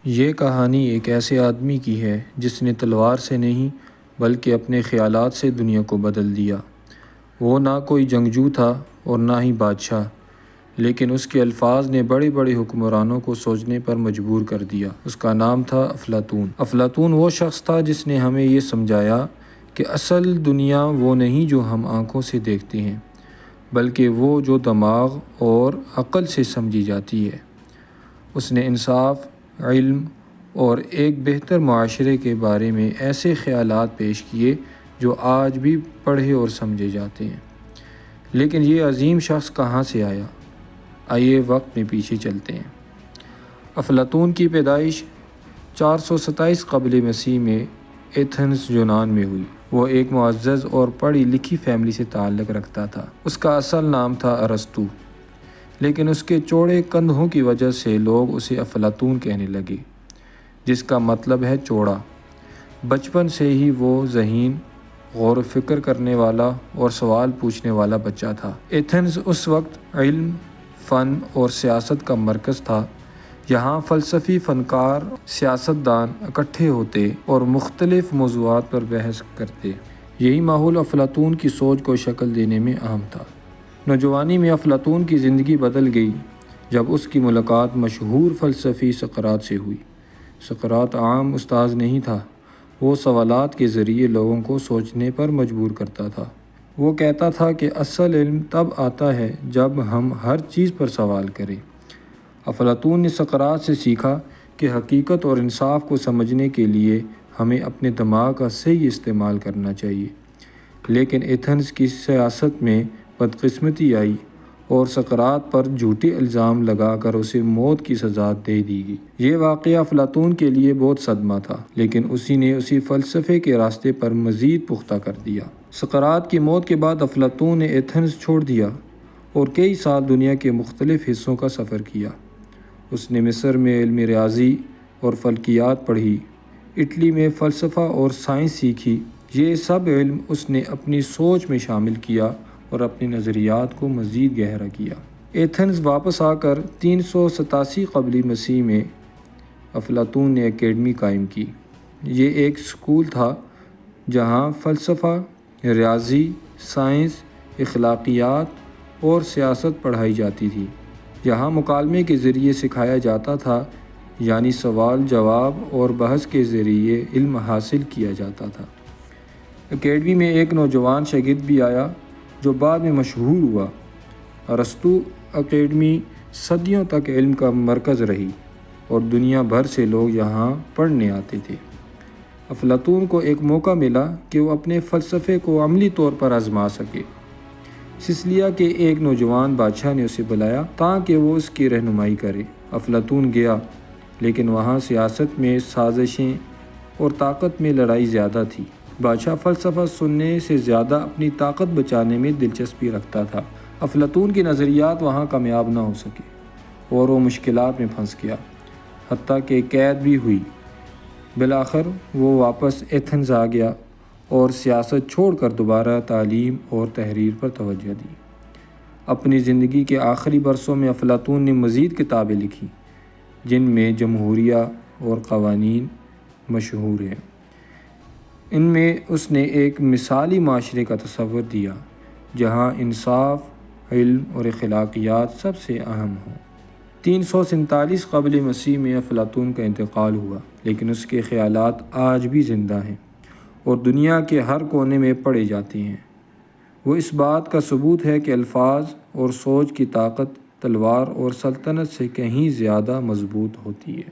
یہ کہانی ایک ایسے آدمی کی ہے جس نے تلوار سے نہیں بلکہ اپنے خیالات سے دنیا کو بدل دیا۔ وہ نہ کوئی جنگجو تھا اور نہ ہی بادشاہ، لیکن اس کے الفاظ نے بڑے بڑے حکمرانوں کو سوچنے پر مجبور کر دیا۔ اس کا نام تھا افلاطون۔ افلاطون وہ شخص تھا جس نے ہمیں یہ سمجھایا کہ اصل دنیا وہ نہیں جو ہم آنکھوں سے دیکھتے ہیں، بلکہ وہ جو دماغ اور عقل سے سمجھی جاتی ہے۔ اس نے انصاف، علم اور ایک بہتر معاشرے کے بارے میں ایسے خیالات پیش کیے جو آج بھی پڑھے اور سمجھے جاتے ہیں۔ لیکن یہ عظیم شخص کہاں سے آیا؟ آئیے وقت میں پیچھے چلتے ہیں۔ افلاطون کی پیدائش 427 قبل مسیح میں ایتھنز یونان میں ہوئی۔ وہ ایک معزز اور پڑھی لکھی فیملی سے تعلق رکھتا تھا۔ اس کا اصل نام تھا ارسطو، لیکن اس کے چوڑے کندھوں کی وجہ سے لوگ اسے افلاطون کہنے لگے، جس کا مطلب ہے چوڑا۔ بچپن سے ہی وہ ذہین، غور و فکر کرنے والا اور سوال پوچھنے والا بچہ تھا۔ ایتھنز اس وقت علم، فن اور سیاست کا مرکز تھا۔ یہاں فلسفی، فنکار، سیاستدان اکٹھے ہوتے اور مختلف موضوعات پر بحث کرتے۔ یہی ماحول افلاطون کی سوچ کو شکل دینے میں اہم تھا۔ نوجوانی میں افلاطون کی زندگی بدل گئی جب اس کی ملاقات مشہور فلسفی سقراط سے ہوئی۔ سقراط عام استاذ نہیں تھا، وہ سوالات کے ذریعے لوگوں کو سوچنے پر مجبور کرتا تھا۔ وہ کہتا تھا کہ اصل علم تب آتا ہے جب ہم ہر چیز پر سوال کریں۔ افلاطون نے سقراط سے سیکھا کہ حقیقت اور انصاف کو سمجھنے کے لیے ہمیں اپنے دماغ کا صحیح استعمال کرنا چاہیے۔ لیکن ایتھنز کی سیاست میں بدقسمتی آئی اور سقراط پر جھوٹے الزام لگا کر اسے موت کی سزا دے دی گئی۔ یہ واقعہ افلاطون کے لیے بہت صدمہ تھا، لیکن اسی نے اسی فلسفے کے راستے پر مزید پختہ کر دیا۔ سقراط کی موت کے بعد افلاطون نے ایتھنز چھوڑ دیا اور کئی سال دنیا کے مختلف حصوں کا سفر کیا۔ اس نے مصر میں علم ریاضی اور فلکیات پڑھی، اٹلی میں فلسفہ اور سائنس سیکھی۔ یہ سب علم اس نے اپنی سوچ میں شامل کیا اور اپنے نظریات کو مزید گہرا کیا۔ ایتھنز واپس آ کر 387 قبل مسیح میں افلاطون نے اکیڈمی قائم کی۔ یہ ایک اسکول تھا جہاں فلسفہ، ریاضی، سائنس، اخلاقیات اور سیاست پڑھائی جاتی تھی۔ یہاں مکالمے کے ذریعے سکھایا جاتا تھا، یعنی سوال جواب اور بحث کے ذریعے علم حاصل کیا جاتا تھا۔ اکیڈمی میں ایک نوجوان شاگرد بھی آیا جو بعد میں مشہور ہوا۔ ارسطو اکیڈمی صدیوں تک علم کا مرکز رہی اور دنیا بھر سے لوگ یہاں پڑھنے آتے تھے۔ افلاطون کو ایک موقع ملا کہ وہ اپنے فلسفے کو عملی طور پر آزما سکے۔ سسلیا کے ایک نوجوان بادشاہ نے اسے بلایا تاکہ وہ اس کی رہنمائی کرے۔ افلاطون گیا، لیکن وہاں سیاست میں سازشیں اور طاقت میں لڑائی زیادہ تھی۔ بادشاہ فلسفہ سننے سے زیادہ اپنی طاقت بچانے میں دلچسپی رکھتا تھا۔ افلاطون کے نظریات وہاں کامیاب نہ ہو سکے اور وہ مشکلات میں پھنس گیا، حتیٰ کہ قید بھی ہوئی۔ بالآخر وہ واپس ایتھنز آ گیا اور سیاست چھوڑ کر دوبارہ تعلیم اور تحریر پر توجہ دی۔ اپنی زندگی کے آخری برسوں میں افلاطون نے مزید کتابیں لکھیں، جن میں جمہوریہ اور قوانین مشہور ہیں۔ ان میں اس نے ایک مثالی معاشرے کا تصور دیا جہاں انصاف، علم اور اخلاقیات سب سے اہم ہوں۔ 347 قبل مسیح میں افلاطون کا انتقال ہوا، لیکن اس کے خیالات آج بھی زندہ ہیں اور دنیا کے ہر کونے میں پڑھے جاتے ہیں۔ وہ اس بات کا ثبوت ہے کہ الفاظ اور سوچ کی طاقت تلوار اور سلطنت سے کہیں زیادہ مضبوط ہوتی ہے۔